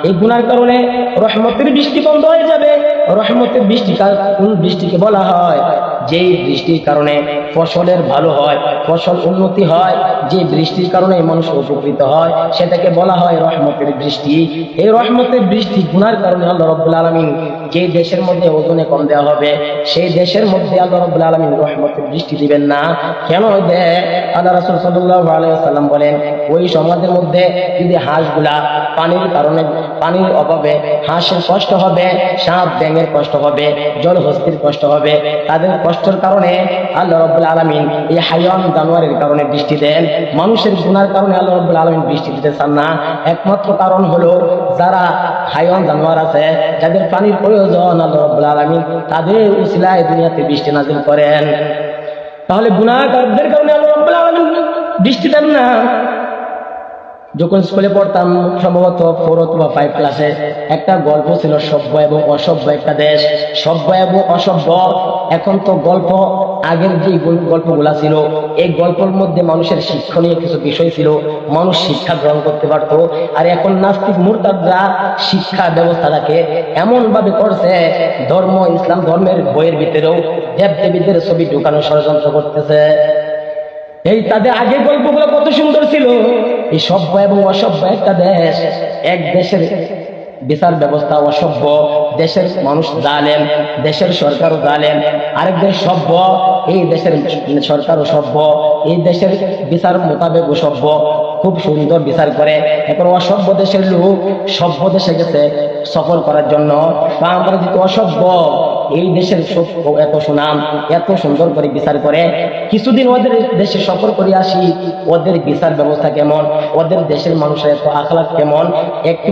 এই গুনার কারণে রহমতের বৃষ্টি বন্ধ হয়ে যাবে। রহমতের বৃষ্টি কোন বৃষ্টিকে বলা হয়? যেই বৃষ্টির কারণে ফসলের ভালো হয়, ফসল উন্নতি হয়, যে বৃষ্টির কারণে মানুষ উপকৃত হয়, সেটাকে বলা হয় রহমতের বৃষ্টি। এই রহমতের বৃষ্টি গুনার কারণে আল্লাহ রাব্বুল আলামিন যে দেশের মধ্যে ওজনে কম দেওয়া হবে, সেই দেশের মধ্যে আল্লাহ রাব্বুল আলামিন রহমতের বৃষ্টি দিবেন না। কেন দেয়? আল্লাহ রাসূল সাল্লাল্লাহু আলাইহি ওয়াসাল্লাম বলেন, ওই সমাজের মধ্যে যদি হাঁসগুলা পানির কারণে, পানির অভাবে হাঁসের কষ্ট হবে, সাপ ব্যাঙের কষ্ট হবে, জলহস্তির কষ্ট হবে, তাদের কষ্টের কারণে আল্লাহ রাব্বুল আলামিন এই হাইওয়ান জানোয়ারের কারণে বৃষ্টি দেন। মানুষের গুনার কারণে আল্লাহ রাব্বুল আলামিন বৃষ্টি দিতে চান না। একমাত্র কারণ হলো যারা হাইওয়ান জানোয়ার আছে, যাদের পানির প্রয়োজন, আল্লাহ রাব্বুল আলামিন তাদের উসিলায় দুনিয়াতে বৃষ্টি নাযিল করেন। তাহলে গুনাহগারদের কারণে আল্লাহ রাব্বুল আলামিন বৃষ্টি দেন না। যখন স্কুলে পড়তাম, সম্ভবত 4 অথবা 5 ক্লাসে, একটা গল্প ছিল সভ্য এবং অসভ্য একটা দেশ। সভ্য এবং অসভ্য। এখন তো গল্প, আগের যে গল্পগুলা ছিল, এই গল্পের মধ্যে মানুষের শিক্ষণীয় কিছু বিষয় ছিল, মানুষ শিক্ষা গ্রহণ করতে পারতো। আর এখন নাস্তিক মুরতাদরা শিক্ষা ব্যবস্থাটাকে এমন ভাবে করছে, ধর্ম, ইসলাম ধর্মের বইয়ের ভিতরেও দেব দেবীদের ছবি ঢুকানোর ষড়যন্ত্র করতেছে। এই তাদের আগের গল্পগুলো কত সুন্দর ছিল। এই সভ্য এবং অসভ্য একটা দেশ, এক দেশের বিচার ব্যবস্থা অসভ্য, দেশের মানুষ জালেম, দেশের সরকারও জালেম। আরেক দেশ সভ্য, এই দেশের সরকারও সভ্য, এই দেশের বিচার মোতাবেক সভ্য, খুব সুন্দর বিচার করে। এখন অসভ্য দেশের লোক সভ্য দেশে গেছে সফর করার জন্য। আমরা যেহেতু অসভ্য, এই দেশের এত সুনাম, এত সুন্দর করে বিচার করে, কিছুদিন ওদের দেশে সফর করে আসি, ওদের বিচার ব্যবস্থা কেমন, ওদের দেশের মানুষের এত আখলাক কেমন, একটু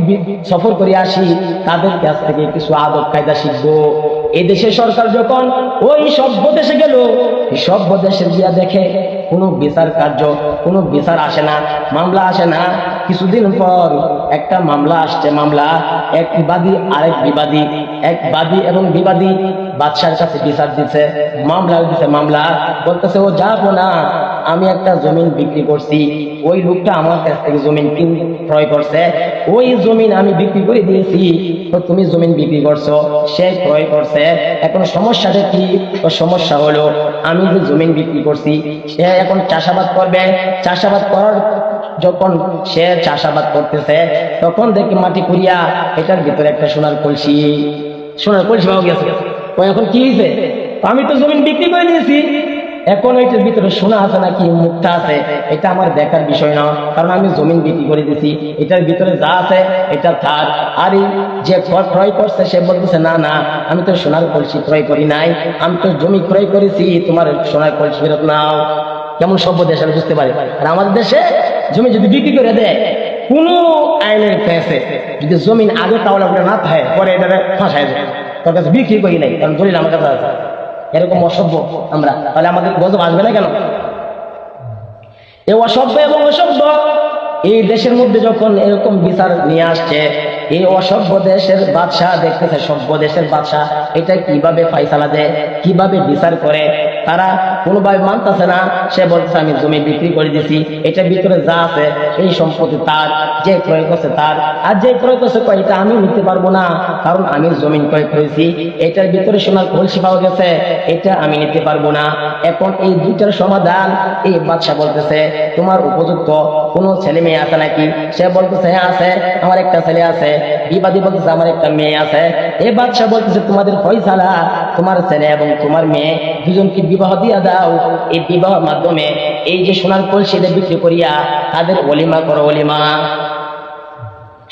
সফর করে আসি, তাদের কাছ থেকে কিছু আদব কায়দা শিখবো। এই দেশের সরকার যখন ওই সভ্য দেশে গেল, সভ্য দেশে গিয়া দেখে কোনো বিচার কার্য, কোনো বিচার আসে না, মামলা আসে না। কিছুদিন পর একটা মামলা আসছে, মামলা, এক বাদী আরেক বিবাদী, এক বাদী এবং বিবাদী বাদশার কাছে বিচার দিচ্ছে, মামলা দিচ্ছে। মামলা বলতেছে, ও যাবো না, আমি একটা জমিন বিক্রি করছি, ওই লোকটা আমার কাছ থেকে জমিন ক্রয় করছে, ওই জমিন আমি বিক্রি করে দিয়েছি, তো তুমি জমিন বিক্রি করছো, সে ক্রয় করছে। এখন সমস্যাটা কি? সমস্যা হলো আমি যে জমিন বিক্রি করছি, সে এখন চাষাবাদ করবে। চাষাবাদ করার যখন সে চাষাবাদ করতেছে, তখন দেখি মাটি কুড়িয়া এটার ভিতরে একটা সোনার কলসি পাওয়া গেছে। এখন কি হয়েছে? আমি তো জমিন বিক্রি করে দিয়েছি, এখন এটার ভিতরে সোনা আছে নাকি মুক্তা আছে এটা আমার দেখার বিষয় না, কারণ আমি জমিন বিক্রি করে দিছি, এটার ভিতরে যা আছে এটা থাক। আর যে ক্রয় করছে সে বলতেছে, না না, আমি তো সোনার কলসি ক্রয় করি নাই, আমি তো জমি ক্রয় করেছি, তোমার সোনার কলসি ফেরত নাও। কেমন সভ্য দেশ আমি বুঝতে পারি। আর আমাদের দেশে জমি যদি বিক্রি করে দেয়, কোনো আইনের ফেসে যদি জমিন আগে তাহলে না থাকে, পরে এটা ফাঁসায় যায়, তোর কাছে বিক্রি করি নাই, কারণ দলিল আমার কাছে আছে। এরকম অসভ্য আমরা, তাহলে আমাদের গজব আসবে না কেন? এই অসভ্য এবং অসভ্য এই দেশের মধ্যে যখন এরকম বিচার নিয়ে আসছে, এই অসভ্য দেশের বাদশাহ দেখতেছে সভ্য দেশের বাদশাহ এটা কিভাবে ফাইসালা দেয়, কিভাবে বিচার করে। তারা কোনোভাবে মানতেছে না। সে বলছে, আমি জমি বিক্রি করে দিছি, এটার ভিতরে যা আছে এই সম্পত্তি তার, যে ক্রয় করছে তার। আর যে ক্রয় করছে কয়, এটা আমি নিতে পারবো না, কারণ আমি জমিন ক্রয় করেছি, এটার ভিতরে সোনার কলসি পাওয়া গেছে, এটা আমি নিতে পারবো না। এখন এই দুইটার সমাধান এই বাদশাহ বলতেছে, তোমার উপযুক্ত কোনো ছেলে মেয়ে আছে নাকি? সে বলতেছে, হ্যাঁ আছে, আমার একটা ছেলে আছে। বিবাদী বলতেছে, আমার একটা মেয়ে আছে। এই বাদশাহ বলতেছে, তোমাদের ফয়সালা, তোমার ছেলে এবং তোমার মেয়ে দুজনকে বিবাহ দিয়া দাও। এই বিবাহের মাধ্যমে এই যে সোনার কলসি বিক্রি করিয়া তাদের ওলিমা করো, ওলিমা।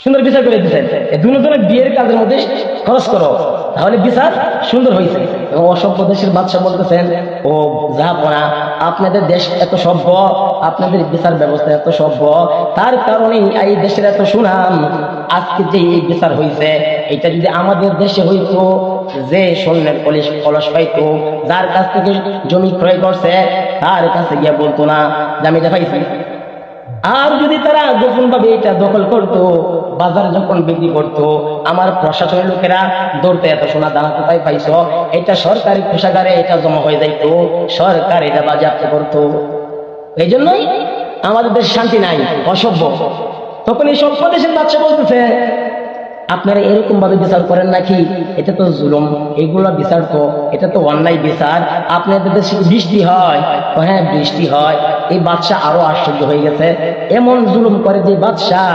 সুন্দর বিচার করে দিচ্ছেন, দুজনের বিয়ের কাজের মধ্যে খরচ করো, তাহলে বিচার সুন্দর হয়েছে। এবং অসভ্য দেশের বাদশাহ বলতেছেন, ও জাহাপনা, আপনাদের দেশ এত সভ্য, আপনাদের বিচার ব্যবস্থা এত সভ্য, তার কারণেই এই দেশের এত সুনাম। আজকে যে এই বিচার হয়েছে, এটা যদি আমাদের দেশে হইতো, যে স্বর্ণের কলস পাইতো, যার কাছ থেকে জমি ক্রয় করছে তার কাছে গিয়ে বলতো না যে আমি এটা পাইছি। আর যদি তারা গোপন ভাবে এটা দখল করতো, বাজার যখন বিক্রি করতো, আমার প্রশাসনের লোকেরা ধরতে, এত সোনা দানা কোথায় পাইছ, এটা সরকারি কোষাগারে এটা জমা হয়ে যাইতো, সরকার এটা বাজেয়াপ্ত করতো। এই জন্যই আমাদের দেশে শান্তি নাই, অসভ্য। তখন এই সভ্য দেশের বাচ্চা বলতেছে, আপনারা এরকম ভাবে বিচার করেন নাকি? এটা তো জুলুম, এগুলো বিচার তো, এটা তো অন্যায় বিচার। আপনাদের দেশে বৃষ্টি হয়? হ্যাঁ বৃষ্টি হয়। এই বাদশাহ আরো আশ্চর্য হয়ে গেছে, এমন জুলুম করে যে বাদশাহ,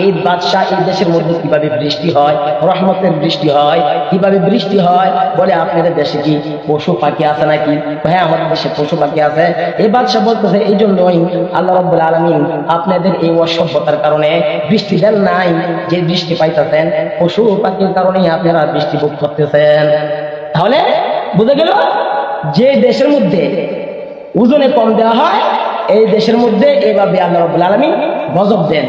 এই বাদশাহ এই দেশের মধ্যে কিভাবে বৃষ্টি হয়, রহমতের বৃষ্টি হয়, কিভাবে বৃষ্টি হয়? বলে আপনাদের দেশে কি পশু পাখি আছে নাকি? হ্যাঁ আমাদের দেশে পশু পাখি আছে। এই বাদশাহ বলতেছে এই জন্যই আল্লাহ রাব্বুল আলামিন আপনাদের এই অসভ্যতার কারণে বৃষ্টি দেন নাই, যে বৃষ্টি পাইতেছেন পশু পাখির কারণেই আপনারা বৃষ্টি ভোগ করতেছেন। তাহলে বুঝে গেল, যে দেশের মধ্যে ওজনে কম দেওয়া হয় এই দেশের মধ্যে এভাবে আল্লাহ রাব্বুল আলামিন গজব দেন।